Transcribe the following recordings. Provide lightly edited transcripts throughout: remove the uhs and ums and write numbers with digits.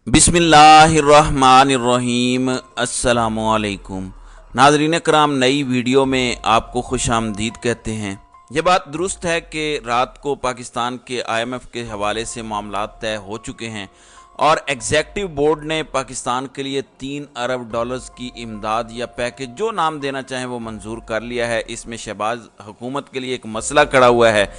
बिस्मिल्लाहिर्रहमानिर्रहीम। अस्सलामुअलैकुम नाज़रीन कराम, नई वीडियो में आपको खुश आमदीद कहते हैं। ये बात दुरुस्त है कि रात को पाकिस्तान के IMF के हवाले से मामलात तय हो चुके हैं और एग्जेक्टिव बोर्ड ने पाकिस्तान के लिए 3 अरब डॉलर्स की इमदाद या पैकेज जो नाम देना चाहें वो मंजूर कर लिया है। इसमें शहबाज हुकूमत के लिए एक मसला खड़ा हुआ है।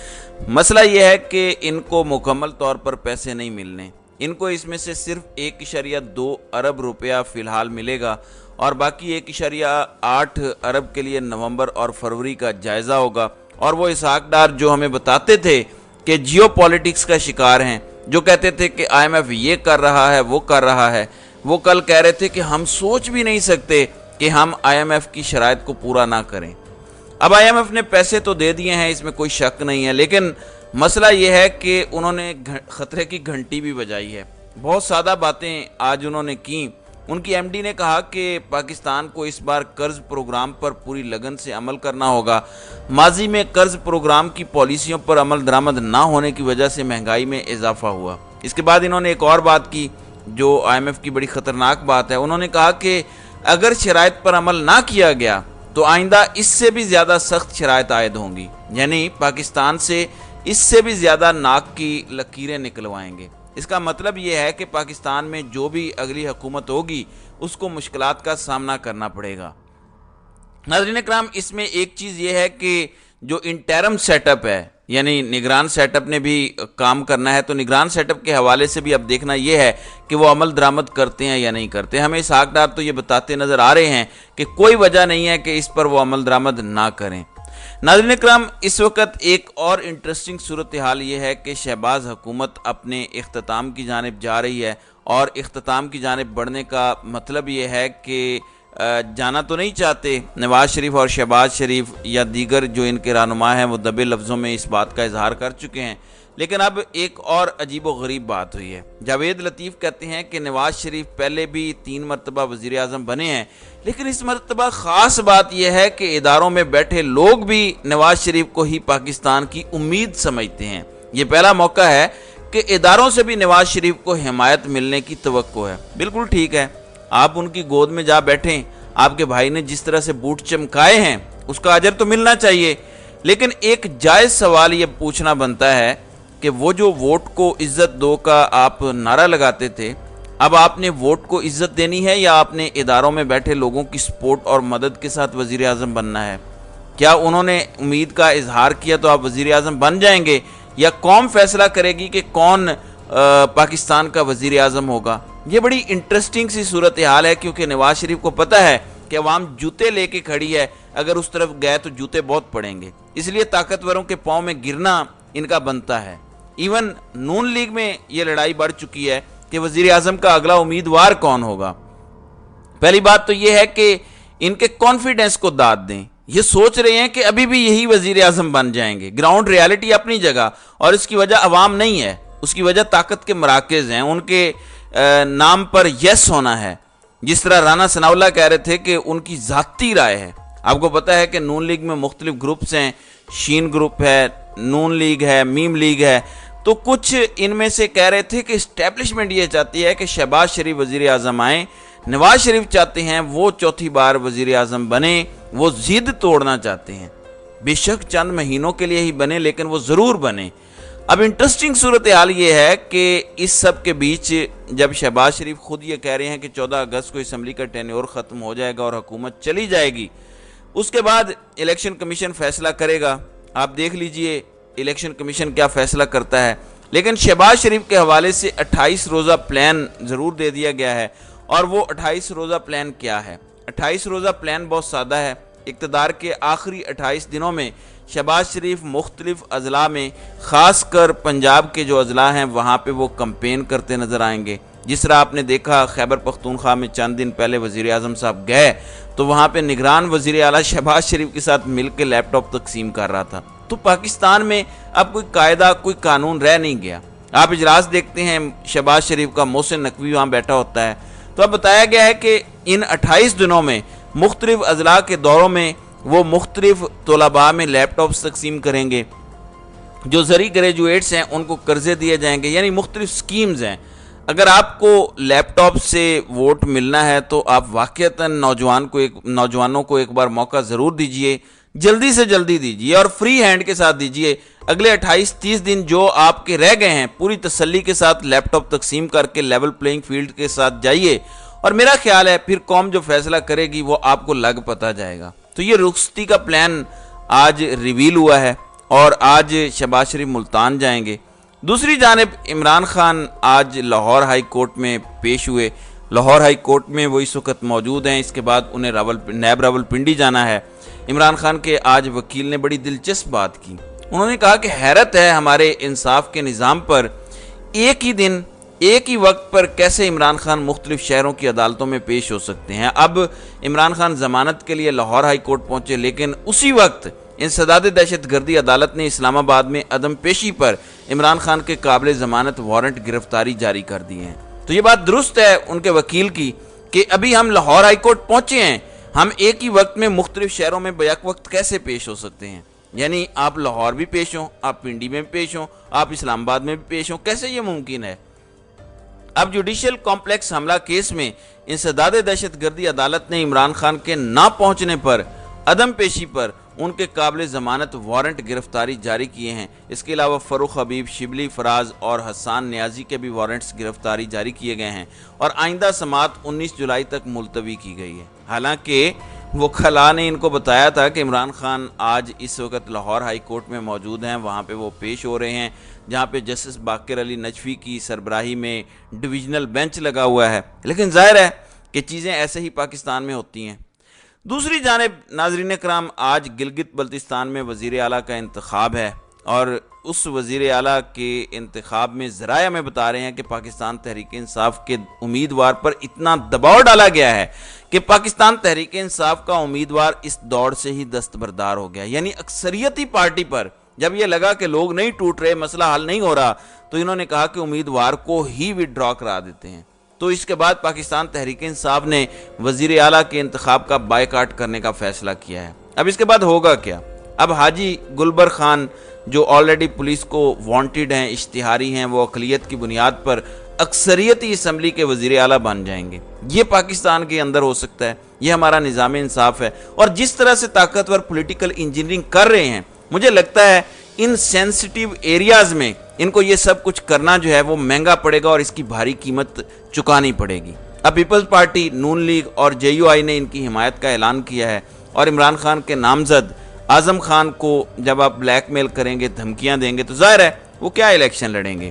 मसला ये है कि इनको मुकम्मल तौर पर पैसे नहीं मिलने, इनको इसमें से सिर्फ 1.2 अरब रुपया फ़िलहाल मिलेगा और बाकी 1.8 अरब के लिए नवंबर और फरवरी का जायज़ा होगा। और वो इसहाक डार जो हमें बताते थे कि जियो पॉलिटिक्स का शिकार हैं, जो कहते थे कि IMF ये कर रहा है वो कर रहा है, वो कल कह रहे थे कि हम सोच भी नहीं सकते कि हम IMF की शराइत को पूरा ना करें। अब IMF ने पैसे तो दे दिए हैं, इसमें कोई शक नहीं है, लेकिन मसला ये है कि उन्होंने ख़तरे की घंटी भी बजाई है। बहुत सादा बातें आज उन्होंने की। उनकी MD ने कहा कि पाकिस्तान को इस बार कर्ज़ प्रोग्राम पर पूरी लगन से अमल करना होगा। माजी में कर्ज़ प्रोग्राम की पॉलिसियों पर अमल दरामद ना होने की वजह से महंगाई में इजाफा हुआ। इसके बाद इन्होंने एक और बात की जो IMF की बड़ी ख़तरनाक बात है। उन्होंने कहा कि अगर शराइत पर अमल ना किया गया तो आइंदा इससे भी ज़्यादा सख्त शराइत आयद होंगी, यानी पाकिस्तान से इससे भी ज़्यादा नाक की लकीरें निकलवाएंगे। इसका मतलब ये है कि पाकिस्तान में जो भी अगली हुकूमत होगी उसको मुश्किलात का सामना करना पड़ेगा। नाज़रीन कराम, इसमें एक चीज़ ये है कि जो इंटरम सेटअप है, यानी निगरान सेटअप ने भी काम करना है, तो निगरान सेटअप के हवाले से भी अब देखना ये है कि वो अमल दरामद करते हैं या नहीं करते। हमें इसहाक डार तो ये बताते नज़र आ रहे हैं कि कोई वजह नहीं है कि इस पर वो अमल दरामद ना करें। नाज़रीन कराम, इस वक्त एक और इंटरेस्टिंग सूरत हाल ये है कि शहबाज हुकूमत अपने इख्तिताम की जानिब जा रही है और इख्तिताम की जानिब बढ़ने का मतलब ये है कि जाना तो नहीं चाहते नवाज़ शरीफ और शहबाज शरीफ या दीगर जो इनके रहनुमा हैं, वो दबे लफ्ज़ों में इस बात का इजहार कर चुके हैं। लेकिन अब एक और अजीब व गरीब बात हुई है। जावेद लतीफ़ कहते हैं कि नवाज़ शरीफ पहले भी 3 मरतबा वज़ीर आज़म बने हैं, लेकिन इस मरतबा ख़ास बात यह है कि इदारों में बैठे लोग भी नवाज़ शरीफ को ही पाकिस्तान की उम्मीद समझते हैं। ये पहला मौका है कि इदारों से भी नवाज़ शरीफ को हिमायत मिलने की तवक्को है। बिल्कुल ठीक है, आप उनकी गोद में जा बैठें, आपके भाई ने जिस तरह से बूट चमकाए हैं उसका अजर तो मिलना चाहिए। लेकिन एक जायज़ सवाल ये पूछना बनता है कि वो जो वोट को इज़्ज़त दो का आप नारा लगाते थे, अब आपने वोट को इज़्ज़त देनी है या आपने इदारों में बैठे लोगों की सपोर्ट और मदद के साथ वज़ीर आज़म बनना है? क्या उन्होंने उम्मीद का इजहार किया तो आप वज़ीर आज़म बन जाएंगे, या कौम फैसला करेगी कि कौन पाकिस्तान का वज़ीर आज़म होगा? ये बड़ी इंटरेस्टिंग सी सूरत हाल है, क्योंकि नवाज़ शरीफ को पता है कि अवाम जूते लेके खड़ी है, अगर उस तरफ गए तो जूते बहुत पड़ेंगे, इसलिए ताकतवरों के पाँव में गिरना इनका बनता है। इवन नून लीग में ये लड़ाई बढ़ चुकी है कि वज़ीर आज़म का अगला उम्मीदवार कौन होगा। पहली बात तो ये है कि इनके कॉन्फिडेंस को दाद दें। ये सोच रहे हैं कि अभी भी यही वज़ीर आज़म बन जाएंगे। ग्राउंड रियलिटी अपनी जगह, और इसकी वजह अवाम नहीं है, उसकी वजह ताकत के मराकज़ हैं, उनके नाम पर यस होना है। जिस तरह राना सनाउल्लाह कह रहे थे कि उनकी ज़ाती राय है। आपको पता है कि नून लीग में मुख्तलिफ ग्रुप्स हैं, शीन ग्रुप है, नून लीग है, मीम लीग है, तो कुछ इनमें से कह रहे थे कि इस्टेब्लिशमेंट ये चाहती है कि शहबाज शरीफ वज़ीर आज़म आए, नवाज़ शरीफ चाहते हैं वो चौथी बार वज़ीर आज़म बने, वो ज़िद तोड़ना चाहते हैं। बेशक चंद महीनों के लिए ही बने, लेकिन वो ज़रूर बने। अब इंटरेस्टिंग सूरत हाल ये है कि इस सब के बीच जब शहबाज शरीफ खुद ये कह रहे हैं कि 14 अगस्त को असम्बली का टेन्योर ख़त्म हो जाएगा और हुकूमत चली जाएगी, उसके बाद इलेक्शन कमीशन फ़ैसला करेगा। आप देख लीजिए इलेक्शन कमीशन क्या फ़ैसला करता है। लेकिन शहबाज शरीफ के हवाले से 28 रोज़ा प्लान ज़रूर दे दिया गया है, और वो 28 रोज़ा प्लान क्या है? 28 रोज़ा प्लान बहुत सादा है। इक़्तिदार के आखिरी 28 दिनों में शहबाज शरीफ मुख्तलिफ अजला में, ख़ास कर पंजाब के जो अजला हैं वहाँ पे वो कंपेन करते नज़र आएंगे। जिस तरह आपने देखा खैबर पख्तूनख्वा में चंद दिन पहले वज़ीर आज़म साहब गए तो वहाँ पे निगरान वज़ीर आला शहबाज शरीफ के साथ मिल के लैपटॉप तकसीम कर रहा था। तो पाकिस्तान में अब कोई कायदा, कोई कानून रह नहीं गया। आप इजलास देखते हैं शहबाज शरीफ का, मोहसिन नकवी वहाँ बैठा होता है। तो अब बताया गया है कि इन 28 दिनों में मुख्तलिफ अजला के दौरों में वो मुख्तलिफ तलबा में लैपटॉप्स तकसीम करेंगे, जो ज़री ग्रेजुएट्स हैं उनको कर्ज़े दिए जाएंगे, यानी मुख्तलिफ स्कीम्स हैं। اگر آپ کو لیپ ٹاپ سے ووٹ ملنا ہے تو آپ واقعتاً نوجوانوں کو ایک بار موقع ضرور دیجئے، جلدی سے جلدی دیجئے اور فری ہینڈ کے ساتھ دیجئے۔ اگلے 28-30 دن جو آپ کے رہ گئے ہیں پوری تسلی کے ساتھ لیپ ٹاپ تقسیم کر کے لیول پلینگ فیلڈ کے ساتھ جائیے، اور میرا خیال ہے پھر قوم جو فیصلہ کرے گی وہ آپ کو لگ پتا جائے گا۔ تو یہ رخصتی کا پلان آج ریویل ہوا ہے اور آج شہباز شریف ملتان جائیں گے۔ دوسری جانب عمران خان آج لاہور ہائی کورٹ میں پیش ہوئے۔ لاہور ہائی کورٹ میں وہ اس وقت موجود ہیں، اس کے بعد انہیں نیب راولپنڈی جانا ہے۔ عمران خان کے آج وکیل نے بڑی دلچسپ بات کی، انہوں نے کہا کہ حیرت ہے ہمارے انصاف کے نظام پر، ایک ہی دن ایک ہی وقت پر کیسے عمران خان مختلف شہروں کی عدالتوں میں پیش ہو سکتے ہیں۔ اب عمران خان ضمانت کے لیے لاہور ہائی کورٹ پہنچے، لیکن اسی وقت انسداد دہشت گردی عدالت نے اسلام آباد میں عدم پیشی پر عمران خان کے قابل ضمانت وارنٹ گرفتاری جاری کر دی ہیں۔ تو یہ بات درست ہے ان کے وکیل کی کہ ابھی ہم لاہور ہائی کورٹ پہنچے ہیں، ہم ایک ہی وقت میں مختلف شہروں میں بیک وقت کیسے پیش ہو سکتے ہیں؟ یعنی آپ لاہور بھی پیش ہوں، آپ پنڈی میں بھی پیش ہوں، آپ اسلام آباد میں بھی پیش ہوں، کیسے یہ ممکن ہے؟ اب جوڈیشل کمپلیکس حملہ کیس میں انسداد دہشت گردی عدالت نے عمران خان کے نہ پہنچنے پر عدم پیشی پر ان کے قابل ضمانت وارنٹ گرفتاری جاری کیے ہیں۔ اس کے علاوہ فروخ حبیب، شبلی فراز اور حسان نیازی کے بھی وارنٹس گرفتاری جاری کیے گئے ہیں اور آئندہ سماعت 19 جولائی تک ملتوی کی گئی ہے۔ حالانکہ وکلاء نے ان کو بتایا تھا کہ عمران خان آج اس وقت لاہور ہائی کورٹ میں موجود ہیں، وہاں پہ وہ پیش ہو رہے ہیں جہاں پہ جسٹس باقر علی نجفی کی سربراہی میں ڈویژنل بینچ لگا ہوا ہے، لیکن ظاہر ہے کہ چیزیں ایسے ہی پاکستان میں ہوتی ہیں۔ دوسری جانب ناظرین کرام، آج گلگت بلتستان میں وزیر اعلیٰ کا انتخاب ہے اور اس وزیر اعلیٰ کے انتخاب میں ذرائع ہمیں بتا رہے ہیں کہ پاکستان تحریک انصاف کے امیدوار پر اتنا دباؤ ڈالا گیا ہے کہ پاکستان تحریک انصاف کا امیدوار اس دوڑ سے ہی دستبردار ہو گیا۔ یعنی اکثریتی پارٹی پر جب یہ لگا کہ لوگ نہیں ٹوٹ رہے، مسئلہ حل نہیں ہو رہا، تو انہوں نے کہا کہ امیدوار کو ہی وڈرا کرا دیتے ہیں۔ تو اس کے بعد پاکستان تحریک انصاف نے وزیر اعلیٰ کے انتخاب کا بائیکاٹ کرنے کا فیصلہ کیا ہے۔ اب اس کے بعد ہوگا کیا؟ اب حاجی گلبر خان جو آلریڈی پولیس کو وانٹڈ ہیں، اشتہاری ہیں، وہ اقلیت کی بنیاد پر اکثریتی اسمبلی کے وزیر اعلیٰ بن جائیں گے۔ یہ پاکستان کے اندر ہو سکتا ہے، یہ ہمارا نظام انصاف ہے۔ اور جس طرح سے طاقتور پولیٹیکل انجینئرنگ کر رہے ہیں، مجھے لگتا ہے ان سینسٹیو ایریاز میں ان کو یہ سب کچھ کرنا جو ہے وہ مہنگا پڑے گا اور اس کی بھاری قیمت چکانی پڑے گی۔ اب پیپلز پارٹی، نون لیگ اور جے یو آئی نے ان کی حمایت کا اعلان کیا ہے اور عمران خان کے نامزد اعظم خان کو جب آپ بلیک میل کریں گے، دھمکیاں دیں گے، تو ظاہر ہے وہ کیا الیکشن لڑیں گے۔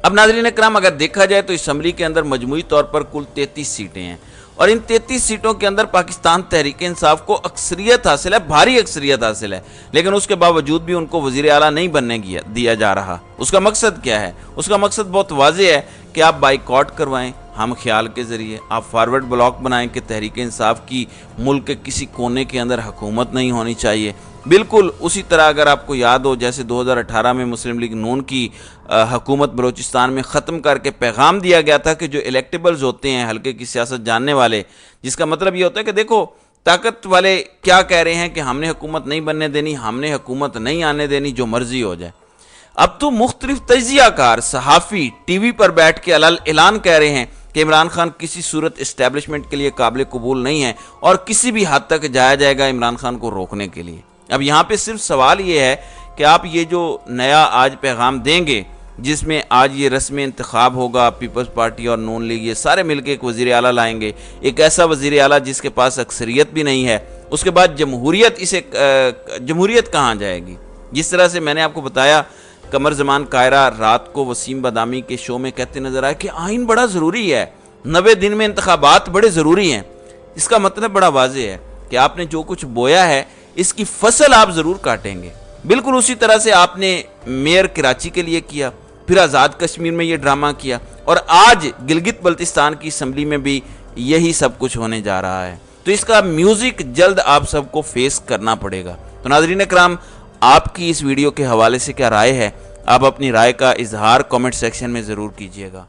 اب ناظرین اکرام، اگر دیکھا جائے تو اسمبلی کے اندر مجموعی طور پر کل 33 سیٹیں ہیں اور ان 33 سیٹوں کے اندر پاکستان تحریک انصاف کو اکثریت حاصل ہے، بھاری اکثریت حاصل ہے، لیکن اس کے باوجود بھی ان کو وزیر اعلیٰ نہیں بننے دیا جا رہا۔ اس کا مقصد کیا ہے؟ اس کا مقصد بہت واضح ہے کہ آپ بائیکاٹ کروائیں ہم خیال کے ذریعے، آپ فارورڈ بلاک بنائیں کہ تحریک انصاف کی ملک کے کسی کونے کے اندر حکومت نہیں ہونی چاہیے۔ بالکل اسی طرح اگر آپ کو یاد ہو جیسے 2018 میں مسلم لیگ نون کی حکومت بلوچستان میں ختم کر کے پیغام دیا گیا تھا کہ جو الیکٹیبلز ہوتے ہیں، حلقے کی سیاست جاننے والے، جس کا مطلب یہ ہوتا ہے کہ دیکھو طاقت والے کیا کہہ رہے ہیں کہ ہم نے حکومت نہیں بننے دینی، ہم نے حکومت نہیں آنے دینی، جو مرضی ہو جائے۔ اب تو مختلف تجزیہ کار، صحافی ٹی وی پر بیٹھ کے اعلان کہہ رہے ہیں کہ عمران خان کسی صورت اسٹیبلشمنٹ کے لیے قابل قبول نہیں ہے اور کسی بھی حد تک جایا جائے گا عمران خان کو روکنے کے لیے۔ اب یہاں پہ صرف سوال یہ ہے کہ آپ یہ جو نیا آج پیغام دیں گے، جس میں آج یہ رسم انتخاب ہوگا، پیپلز پارٹی اور نون لیگ یہ سارے مل کے ایک وزیر اعلیٰ لائیں گے، ایک ایسا وزیر اعلیٰ جس کے پاس اکثریت بھی نہیں ہے۔ اس کے بعد جمہوریت کہاں جائے گی؟ جس طرح سے میں نے آپ کو بتایا، قمر زمان قاہرہ رات کو وسیم بادامی کے شو میں کہتے نظر آئے کہ آئین بڑا ضروری ہے، 90 دن میں انتخابات بڑے ضروری ہیں۔ اس کا مطلب بڑا واضح ہے کہ آپ نے جو کچھ بویا ہے اس کی فصل آپ ضرور کاٹیں گے۔ بالکل اسی طرح سے آپ نے میئر کراچی کے لیے کیا، پھر آزاد کشمیر میں یہ ڈرامہ کیا، اور آج گلگت بلتستان کی اسمبلی میں بھی یہی سب کچھ ہونے جا رہا ہے۔ تو اس کا میوزک جلد آپ سب کو فیس کرنا پڑے گا۔ تو ناظرین اکرام، آپ کی اس ویڈیو کے حوالے سے کیا رائے ہے؟ آپ اپنی رائے کا اظہار کامنٹ سیکشن میں ضرور کیجیے گا۔